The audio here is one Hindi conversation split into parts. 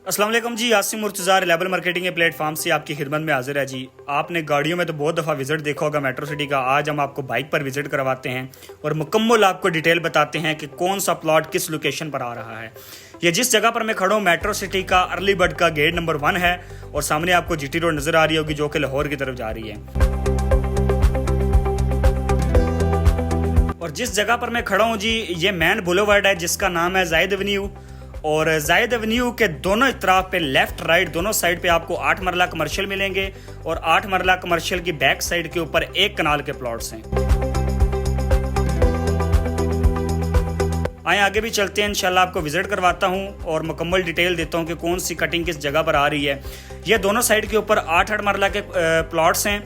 अस्सलाम वालेकुम जी, आसिम मुर्तज़ा रिलायबल मार्केटिंग के प्लेटफॉर्म से आपकी खिदमत में हाजिर है जी। आपने गाड़ियों में तो बहुत दफ़ा विज़िट देखा होगा मेट्रो सिटी का। आज हम आपको बाइक पर विज़िट करवाते हैं और मुकम्मल आपको डिटेल बताते हैं कि कौन सा प्लॉट किस लोकेशन पर आ रहा है। ये जिस जगह पर मैं खड़ा हूँ मेट्रो सिटी का अर्ली बर्ड का गेट नंबर 1 है और सामने आपको GT रोड नज़र आ रही होगी जो कि लाहौर की तरफ जा रही है। और जिस जगह पर मैं खड़ा हूँ जी, ये मैन बुलेवर्ड है जिसका नाम है जायद एवेन्यू। और जायद एवेन्यू के दोनों तरफ पे लेफ्ट राइट दोनों साइड पे आपको 8 मरला कमर्शियल मिलेंगे और 8 मरला कमर्शियल की बैक साइड के ऊपर एक कनाल के प्लॉट्स हैं। आए आगे भी चलते हैं, इंशाल्लाह आपको विजिट करवाता हूं और मुकम्मल डिटेल देता हूं कि कौन सी कटिंग किस जगह पर आ रही है। ये दोनों साइड के ऊपर 8-8 मरला के प्लॉट्स हैं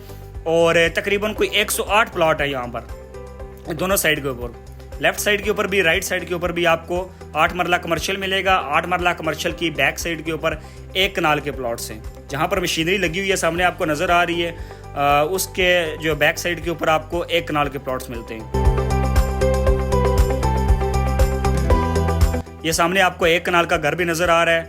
और तकरीबन कोई 108 प्लॉट है यहाँ पर दोनों साइड के ऊपर। लेफ्ट साइड के ऊपर भी राइट साइड के ऊपर भी आपको 8 मरला कमर्शियल मिलेगा। 8 मरला कमर्शियल की बैक साइड के ऊपर एक कनाल के प्लॉट्स हैं। जहाँ पर मशीनरी लगी हुई है सामने आपको नज़र आ रही है, उसके जो बैक साइड के ऊपर आपको एक कनाल के प्लॉट्स मिलते हैं। ये सामने आपको एक कनाल का घर भी नज़र आ रहा है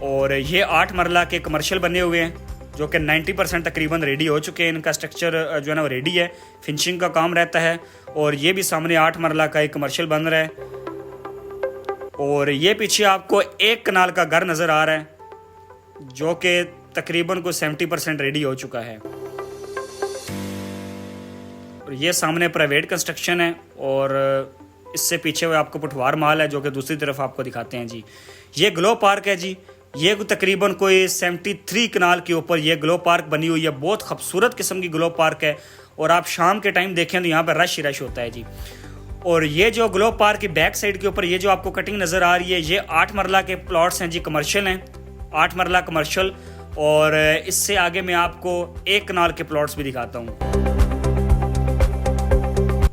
और ये 8 मरला के कमर्शियल बने हुए हैं जो कि 90% तकरीबन रेडी हो चुके हैं। इनका स्ट्रक्चर जो है ना वो रेडी है, फिनिशिंग का काम रहता है। और ये भी सामने 8 मरला का एक कमर्शियल बन रहा है और ये पीछे आपको एक कनाल का घर नज़र आ रहा है जो कि तकरीबन को 70% रेडी हो चुका है। और ये सामने प्राइवेट कंस्ट्रक्शन है और इससे पीछे हुए आपको पटवार माल है जो कि दूसरी तरफ आपको दिखाते हैं जी। ये ग्लो पार्क है जी। ये तकरीबन कोई 73 कनाल के ऊपर ये ग्लो पार्क बनी हुई है। बहुत खूबसूरत किस्म की ग्लो पार्क है और आप शाम के टाइम देखें तो यहाँ पर रश ही रश होता है जी। और ये जो ग्लो पार्क की बैक साइड के ऊपर ये जो आपको कटिंग नज़र आ रही है ये 8 मरला के प्लॉट्स हैं जी, कमर्शियल हैं, 8 मरला कमर्शियल। और इससे आगे मैं आपको एक कनाल के प्लॉट्स भी दिखाता हूँ।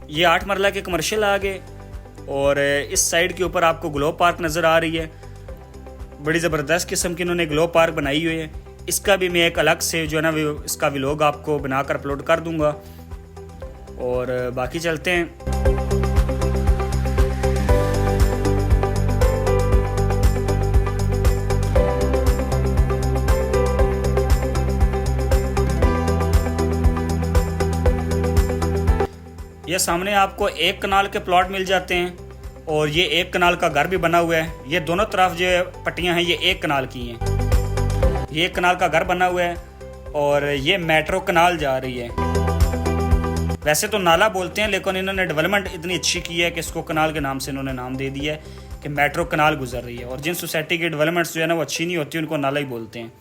ये 8 मरला के कमर्शियल आ गए और इस साइड के ऊपर आपको ग्लो पार्क नज़र आ रही है। बड़ी ज़बरदस्त किस्म की इन्होंने ग्लो पार्क बनाई हुई है। इसका भी मैं एक अलग से जो है ना इसका व्लॉग आपको बनाकर अपलोड कर दूंगा। और बाकी चलते हैं। ये सामने आपको एक कनाल के प्लॉट मिल जाते हैं और ये एक कनाल का घर भी बना हुआ है। ये दोनों तरफ जो पट्टियां हैं ये एक कनाल की हैं। ये एक कनाल का घर बना हुआ है और ये मेट्रो कनाल जा रही है। वैसे तो नाला बोलते हैं लेकिन इन्होंने डेवलपमेंट इतनी अच्छी की है कि इसको कनाल के नाम से इन्होंने नाम दे दिया है कि मेट्रो कनाल गुजर रही है। और जिन सोसाइटी की डेवलपमेंट्स जो है ना वो अच्छी नहीं होती उनको नाला ही बोलते हैं।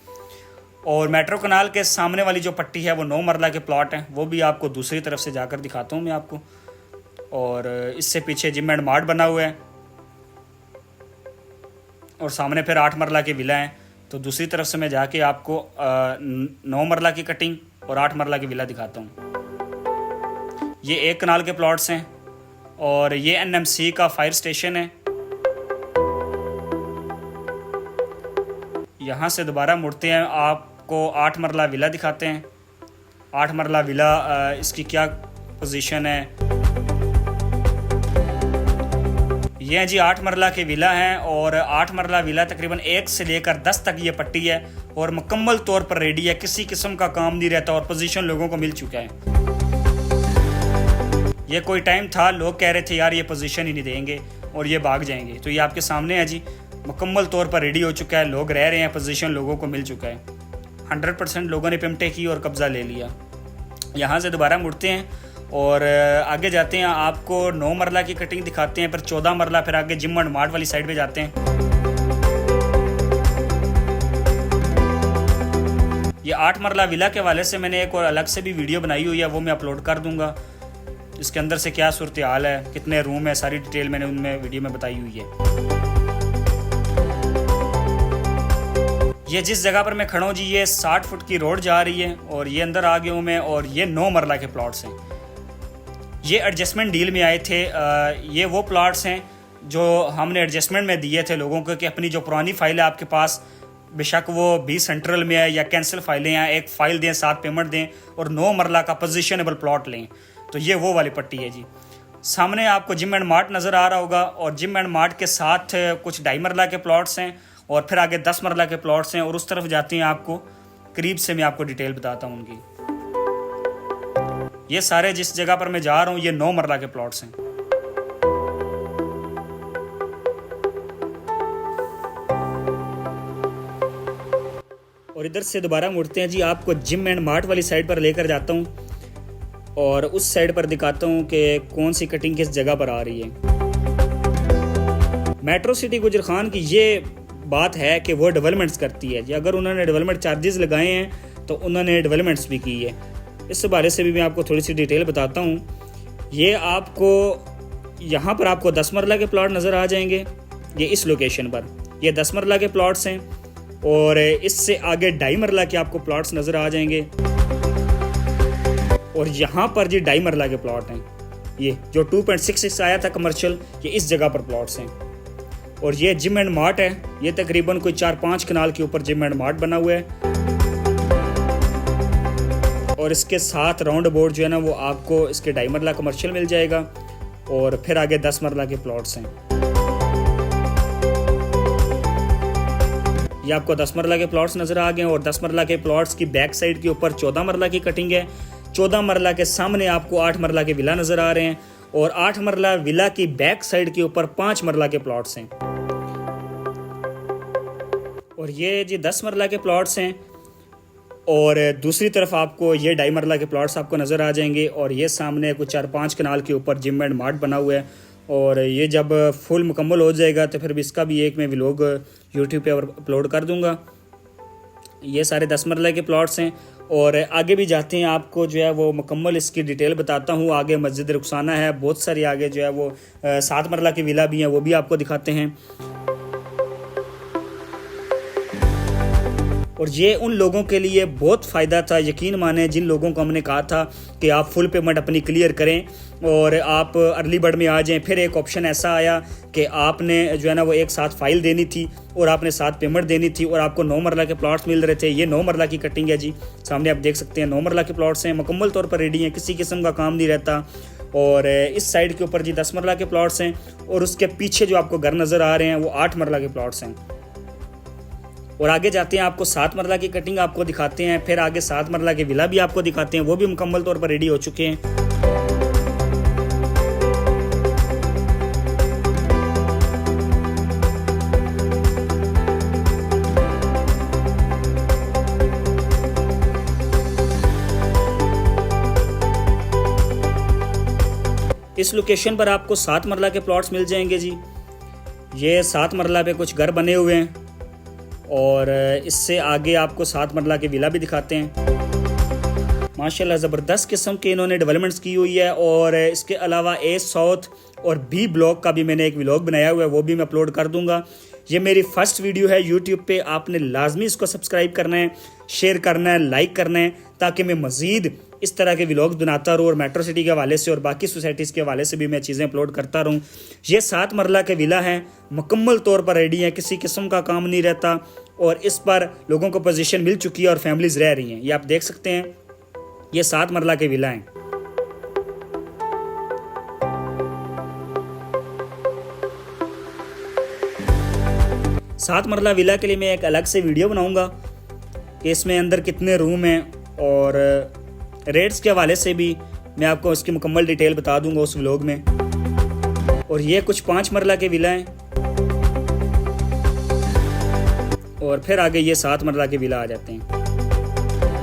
और मेट्रो कनाल के सामने वाली जो पट्टी है वो 9 मरला के प्लॉट हैं, वो भी आपको दूसरी तरफ से जाकर दिखाता हूँ मैं आपको। और इससे पीछे जिम एंड मार्ट बना हुआ है और सामने फिर 8 मरला की विला है। तो दूसरी तरफ से मैं जाके आपको 9 मरला की कटिंग और 8 मरला की विला दिखाता हूँ। ये एक कनाल के प्लॉट्स हैं और ये NMC का फायर स्टेशन है। यहाँ से दोबारा मुड़ते हैं, आपको 8 मरला विला दिखाते हैं। 8 मरला विला इसकी क्या पोजीशन है। ये जी 8 मरला के विला हैं और 8 मरला विला तकरीबन 1 से लेकर 10 तक ये पट्टी है और मुकम्मल तौर पर रेडी है। किसी किस्म का काम नहीं रहता और पोजीशन लोगों को मिल चुका है। ये कोई टाइम था लोग कह रहे थे यार ये पोजीशन ही नहीं देंगे और ये भाग जाएंगे, तो ये आपके सामने है जी, मुकम्मल तौर पर रेडी हो चुका है। लोग रह रहे हैं, पोजीशन लोगों को मिल चुका है। 100% लोगों ने पेमटे की और कब्जा ले लिया। यहाँ से दोबारा मुड़ते हैं और आगे जाते हैं, आपको 9 मरला की कटिंग दिखाते हैं, फिर 14 मरला, फिर आगे जिम एंड मार्ट वाली साइड पे जाते हैं। ये 8 मरला विला के हवाले से मैंने एक और अलग से भी वीडियो बनाई हुई है, वो मैं अपलोड कर दूंगा। इसके अंदर से क्या सूरत हाल है, कितने रूम है, सारी डिटेल मैंने उनमें वीडियो में बताई हुई है। ये जिस जगह पर मैं खड़ा हूँ जी, ये 60 फुट की रोड जा रही है और ये अंदर आ गया हूँ मैं और ये 9 मरला के प्लॉट्स हैं। ये एडजस्टमेंट डील में आए थे। ये वो प्लॉट्स हैं जो हमने एडजस्टमेंट में दिए थे लोगों को कि अपनी जो पुरानी फाइल है आपके पास, बेशक वो 20 सेंट्रल में है या कैंसिल फाइलें हैं, एक फ़ाइल दें, साथ पेमेंट दें और 9 मरला का पोजिशनेबल प्लॉट लें। तो ये वो वाली पट्टी है जी। सामने आपको जिम एंड मार्ट नज़र आ रहा होगा और जिम एंड मार्ट के साथ कुछ 2.5 मरला के प्लॉट्स हैं और फिर आगे 10 मरला के प्लॉट्स हैं और उस तरफ जाते हैं आपको करीब से मैं आपको डिटेल बताता हूँ उनकी। ये सारे जिस जगह पर मैं जा रहा हूँ ये 9 मरला के प्लॉट्स हैं। और इधर से दोबारा मुड़ते हैं जी, आपको जिम एंड मार्ट वाली साइड पर लेकर जाता हूँ और उस साइड पर दिखाता हूँ कि कौन सी कटिंग किस जगह पर आ रही है। मेट्रो सिटी गुजरखान की ये बात है कि वो डेवलपमेंट्स करती है जी। अगर उन्होंने डेवलपमेंट चार्जेस लगाए हैं तो उन्होंने डेवलपमेंट्स भी की है। इस बारे से भी मैं आपको थोड़ी सी डिटेल बताता हूँ। ये आपको यहाँ पर आपको 10 मरला के प्लॉट नज़र आ जाएंगे। ये इस लोकेशन पर ये 10 मरला के प्लॉट्स हैं और इससे आगे 2.5 मरला के आपको प्लॉट्स नज़र आ जाएंगे। और यहाँ पर जी 2.5 मरला के प्लॉट हैं। ये जो 2.66 आया था कमर्शियल, ये इस जगह पर प्लॉट्स हैं। और ये जिम एंड मार्ट है। ये तकरीबन कोई 4-5 कनाल के ऊपर जिम एंड मार्ट बना हुआ है और इसके साथ राउंड अबाउट जो है ना वो आपको इसके 2.5 मरला कमर्शियल मिल जाएगा और फिर आगे 10 मरला के प्लॉट्स हैं। ये आपको 10 मरला के प्लॉट्स नज़र आ गए और 10 मरला के प्लॉट्स की बैक साइड के ऊपर 14 मरला की कटिंग है। 14 मरला के सामने आपको 8 मरला के विला नज़र आ रहे हैं और 8 मरला विला की बैक साइड के ऊपर 5 मरला के प्लॉट्स हैं। और ये जी 10 मरला के प्लॉट्स हैं और दूसरी तरफ आपको ये 2.5 मरला के प्लॉट्स आपको नज़र आ जाएंगे। और ये सामने कुछ 4-5 कनाल के ऊपर जिम एंड मार्ट बना हुआ है और ये जब फुल मुकम्मल हो जाएगा तो फिर भी इसका भी एक मैं व्लॉग यूट्यूब पे अपलोड कर दूंगा। ये सारे 10 मरला के प्लॉट्स हैं और आगे भी जाते हैं, आपको जो है वो मुकम्मल इसकी डिटेल बताता हूँ। आगे मस्जिद रुखसाना है, बहुत सारी आगे जो है वो 7 मरला की विला भी हैं, वो भी आपको दिखाते हैं। और ये उन लोगों के लिए बहुत फ़ायदा था, यकीन माने जिन लोगों को हमने कहा था कि आप फुल पेमेंट अपनी क्लियर करें और आप अर्ली बर्ड में आ जाएं। फिर एक ऑप्शन ऐसा आया कि आपने जो है ना वो एक साथ फाइल देनी थी और आपने साथ पेमेंट देनी थी और आपको 9 मरला के प्लॉट्स मिल रहे थे। ये 9 मरला की कटिंग है जी, सामने आप देख सकते हैं 9 मरला के प्लॉट्स हैं, मुकम्मल तौर पर रेडी हैं, किसी किस्म का काम नहीं रहता। और इस साइड के ऊपर जी 10 मरला के प्लॉट्स हैं और उसके पीछे जो आपको घर नज़र आ रहे हैं वो 8 मरला के प्लॉट्स हैं। और आगे जाते हैं, आपको 7 मरला की कटिंग आपको दिखाते हैं, फिर आगे 7 मरला के विला भी आपको दिखाते हैं, वो भी मुकम्मल तौर पर रेडी हो चुके हैं। इस लोकेशन पर आपको 7 मरला के प्लॉट्स मिल जाएंगे जी। ये 7 मरला पे कुछ घर बने हुए हैं और इससे आगे आपको 7 मरला के विला भी दिखाते हैं। माशाल्लाह ज़बरदस्त किस्म के इन्होंने डेवलपमेंट्स की हुई है। और इसके अलावा ए साउथ और बी ब्लॉक का भी मैंने एक व्लॉग बनाया हुआ है, वो भी मैं अपलोड कर दूंगा। ये मेरी फर्स्ट वीडियो है यूट्यूब पे, आपने लाजमी इसको सब्सक्राइब करना है, शेयर करना है, लाइक करना है, ताकि मैं मज़ीद इस तरह के व्लॉग्स बनाता रहूँ और मेट्रो सिटी के हवाले से और बाकी सोसाइटीज़ के हवाले से भी मैं चीज़ें अपलोड करता रहूँ। ये 7 मरला के विला हैं, मुकम्मल तौर पर रेडी हैं, किसी किस्म का काम नहीं रहता और इस पर लोगों को पोजीशन मिल चुकी है और फैमिलीज़ रह रही हैं। ये आप देख सकते हैं, ये 7 मरला के विला हैं। सात मरला विला के लिए मैं एक अलग से वीडियो बनाऊंगा कि इसमें अंदर कितने रूम हैं और रेट्स के हवाले से भी मैं आपको इसकी मुकम्मल डिटेल बता दूंगा उस व्लॉग में। और ये कुछ 5 मरला के विला हैं और फिर आगे ये 7 मरला के विला आ जाते हैं।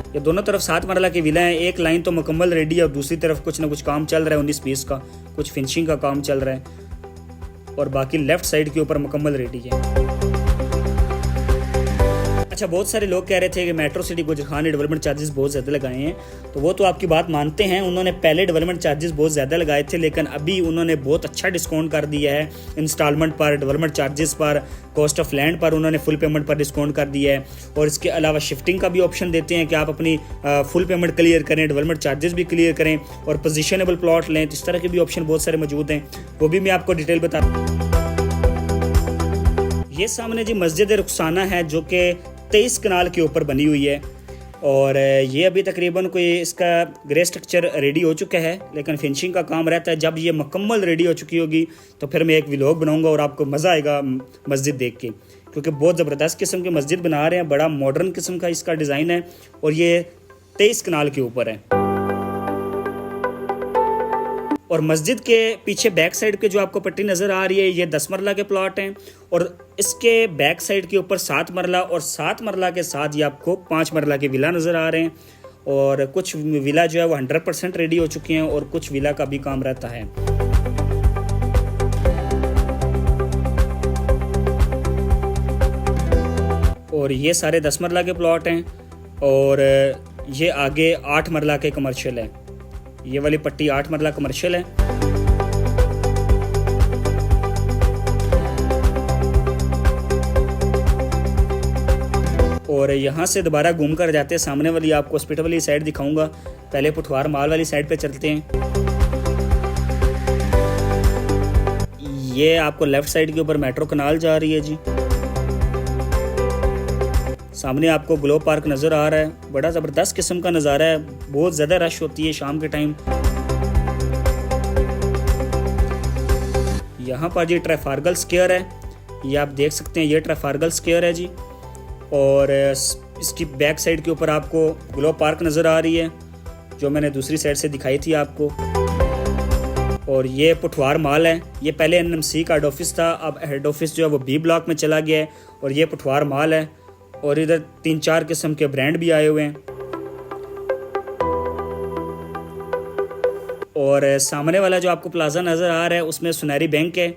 ये दोनों तरफ 7 मरला के विला हैं, एक लाइन तो मुकम्मल रेडी है और दूसरी तरफ कुछ ना कुछ काम चल रहा है 19-20 का, कुछ फिनिशिंग का काम चल रहा है और बाकी लेफ्ट साइड के ऊपर मुकम्मल रेडी है। अच्छा, बहुत सारे लोग कह रहे थे कि मेट्रो सिटी गुजरखान ने डेवलपमेंट चार्जेस बहुत ज़्यादा लगाए हैं, तो वो तो आपकी बात मानते हैं। उन्होंने पहले डेवलपमेंट चार्जेस बहुत ज़्यादा लगाए थे, लेकिन अभी उन्होंने बहुत अच्छा डिस्काउंट कर दिया है। इंस्टॉलमेंट पर, डेवलपमेंट चार्जेस पर, कॉस्ट ऑफ लैंड पर उन्होंने फुल पेमेंट पर डिस्काउंट कर दिया है। और इसके अलावा शिफ्टिंग का भी ऑप्शन देते हैं कि आप अपनी फुल पेमेंट क्लियर करें, डेवलपमेंट चार्जेस भी क्लियर करें और पोजिशनेबल प्लॉट लें। तो इस तरह के भी ऑप्शन बहुत सारे मौजूद हैं, वो भी मैं आपको डिटेल बता। ये सामने जी मस्जिद रुखसाना है जो कि 23 कनाल के ऊपर बनी हुई है और ये अभी तकरीबन कोई इसका ग्रे स्ट्रक्चर रेडी हो चुका है, लेकिन फिनिशिंग का काम रहता है। जब ये मुकम्मल रेडी हो चुकी होगी तो फिर मैं एक व्लॉग बनाऊंगा और आपको मज़ा आएगा मस्जिद देख के, क्योंकि बहुत ज़बरदस्त किस्म की मस्जिद बना रहे हैं, बड़ा मॉडर्न किस्म का इसका डिज़ाइन है और ये 23 कनाल के ऊपर है। और मस्जिद के पीछे बैक साइड पे जो आपको पट्टी नज़र आ रही है ये 10 मरला के प्लॉट हैं और इसके बैक साइड के ऊपर 7 मरला और 7 मरला के साथ ये आपको 5 मरला के विला नज़र आ रहे हैं। और कुछ विला जो है वो 100% रेडी हो चुके हैं और कुछ विला का भी काम रहता है। और ये सारे 10 मरला के प्लॉट हैं और ये आगे 8 मरला के कमर्शियल है। ये वाली पट्टी 8 मरला कमर्शियल है। और यहाँ से दोबारा घूम कर जाते हैं सामने वाली, आपको हॉस्पिटल वाली साइड दिखाऊंगा। पहले पुठवार माल वाली साइड पे चलते हैं। ये आपको लेफ्ट साइड के ऊपर मेट्रो कनाल जा रही है जी। सामने आपको ग्लो पार्क नज़र आ रहा है, बड़ा ज़बरदस्त किस्म का नज़ारा है, बहुत ज़्यादा रश होती है शाम के टाइम। यहाँ पर जी ट्रैफार्गल स्क्वायर है, ये आप देख सकते हैं, ये ट्रैफार्गल स्क्वायर है जी। और इसकी बैक साइड के ऊपर आपको ग्लो पार्क नज़र आ रही है जो मैंने दूसरी साइड से दिखाई थी आपको। और ये पुठवार माल है, ये पहले NMC का हेड ऑफिस था, अब हेड ऑफिस जो है वो B ब्लॉक में चला गया है। और ये पुठवार माल है और इधर 3-4 किस्म के ब्रांड भी आए हुए हैं। और सामने वाला जो आपको प्लाजा नज़र आ रहा है उसमें सुनहरी बैंक है,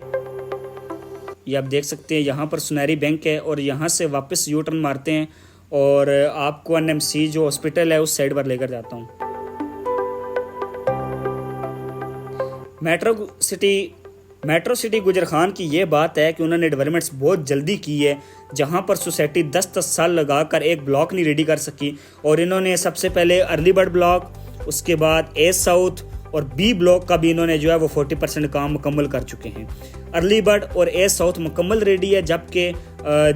ये आप देख सकते हैं। यहाँ पर सुनहरी बैंक है और यहाँ से वापस यू टर्न मारते हैं और आपको NMC जो हॉस्पिटल है उस साइड पर लेकर जाता हूँ। मेट्रो सिटी गुजर खान की ये बात है कि उन्होंने डेवलपमेंट्स बहुत जल्दी की है, जहाँ पर सोसाइटी 10-10 साल लगाकर एक ब्लॉक नहीं रेडी कर सकी। और इन्होंने सबसे पहले अर्ली बर्ड ब्लॉक, उसके बाद ए साउथ और B ब्लॉक का भी इन्होंने जो है वो 40% काम मुकम्मल कर चुके हैं। अर्ली बर्ड और ए साउथ मुकम्मल रेडी है, जबकि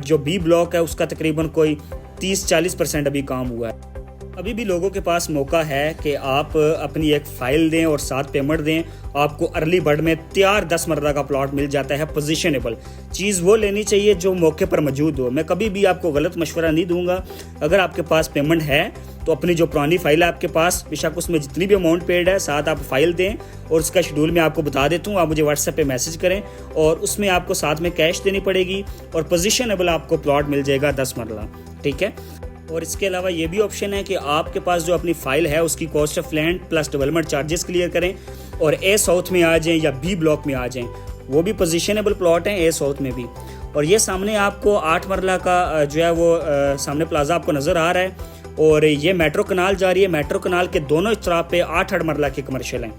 जो B ब्लॉक है उसका तकरीबन कोई 30-40% अभी काम हुआ है। अभी भी लोगों के पास मौका है कि आप अपनी एक फ़ाइल दें और साथ पेमेंट दें, आपको अर्ली बर्ड में तैयार 10 मरला का प्लॉट मिल जाता है। पोजीशनेबल चीज़ वो लेनी चाहिए जो मौके पर मौजूद हो। मैं कभी भी आपको गलत मशवरा नहीं दूंगा। अगर आपके पास पेमेंट है तो अपनी जो पुरानी फाइल है आपके पास, बेशक उसमें जितनी भी अमाउंट पेड है साथ आप फाइल दें और उसका शेड्यूल मैं आपको बता देता हूँ। आप मुझे व्हाट्सएप पे मैसेज करें और उसमें आपको साथ में कैश देनी पड़ेगी और पोजीशनेबल आपको प्लॉट मिल जाएगा 10 मरला, ठीक है। और इसके अलावा ये भी ऑप्शन है कि आपके पास जो अपनी फाइल है उसकी cost of land plus development charges clear करें और ए साउथ में आ जाएं या B ब्लॉक में आ जाएं, वो भी पोजीशनेबल प्लॉट हैं ए साउथ में भी। और ये सामने आपको 8 मरला का जो है वो सामने प्लाजा आपको नज़र आ रहा है और ये मेट्रो कनाल जा रही है। मेट्रो कनाल के दोनों तरफ पे 8 मरला के कमर्शियल हैं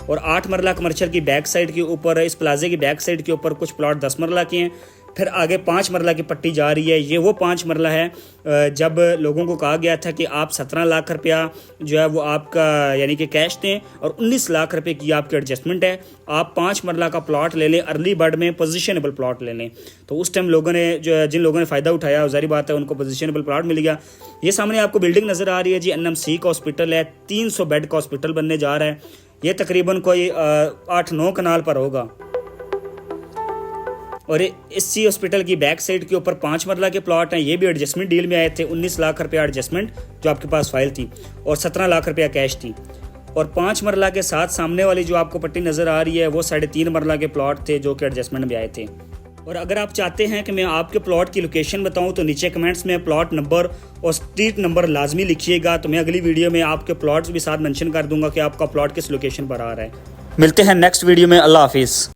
और 8 मरला कमर्शियल की बैक साइड के ऊपर, इस प्लाजे की बैक साइड के ऊपर कुछ प्लॉट 10 मरला के हैं। फिर आगे 5 मरला की पट्टी जा रही है, ये वो 5 मरला है जब लोगों को कहा गया था कि आप 17 लाख रुपया जो है वो आपका यानी कि कैश दें और 19 लाख रुपए की आपकी एडजस्टमेंट है। आप 5 मरला का प्लॉट ले लें, अर्ली बर्ड में पोजीशनेबल प्लॉट ले लें। तो उस टाइम लोगों ने जिन लोगों ने फ़ायदा उठाया, जाहिर बात है उनको पोजीशनेबल प्लॉट मिल गया। ये सामने आपको बिल्डिंग नज़र आ रही है जी, NMC का हॉस्पिटल है, 300 बेड का हॉस्पिटल बनने जा रहा है। ये तकरीबन कोई 8-9 कनाल पर होगा। और इसी हॉस्पिटल की बैक साइड के ऊपर 5 मरला के प्लॉट हैं, ये भी एडजस्टमेंट डील में आए थे। 19 लाख रुपया एडजस्टमेंट जो आपके पास फाइल थी और 17 लाख रुपया कैश थी। और 5 मरला के साथ सामने वाली जो आपको पट्टी नज़र आ रही है वो 3.5 मरला के प्लॉट थे जो कि एडजस्टमेंट में आए थे। और अगर आप चाहते हैं कि मैं आपके प्लॉट की लोकेशन बताऊं तो नीचे कमेंट्स में प्लॉट नंबर और स्ट्रीट नंबर लाजमी लिखिएगा, तो मैं अगली वीडियो में आपके प्लॉट्स भी साथ मेंशन कर दूंगा कि आपका प्लॉट किस लोकेशन पर आ रहा है। मिलते हैं नेक्स्ट वीडियो में। अल्लाह हाफिज़।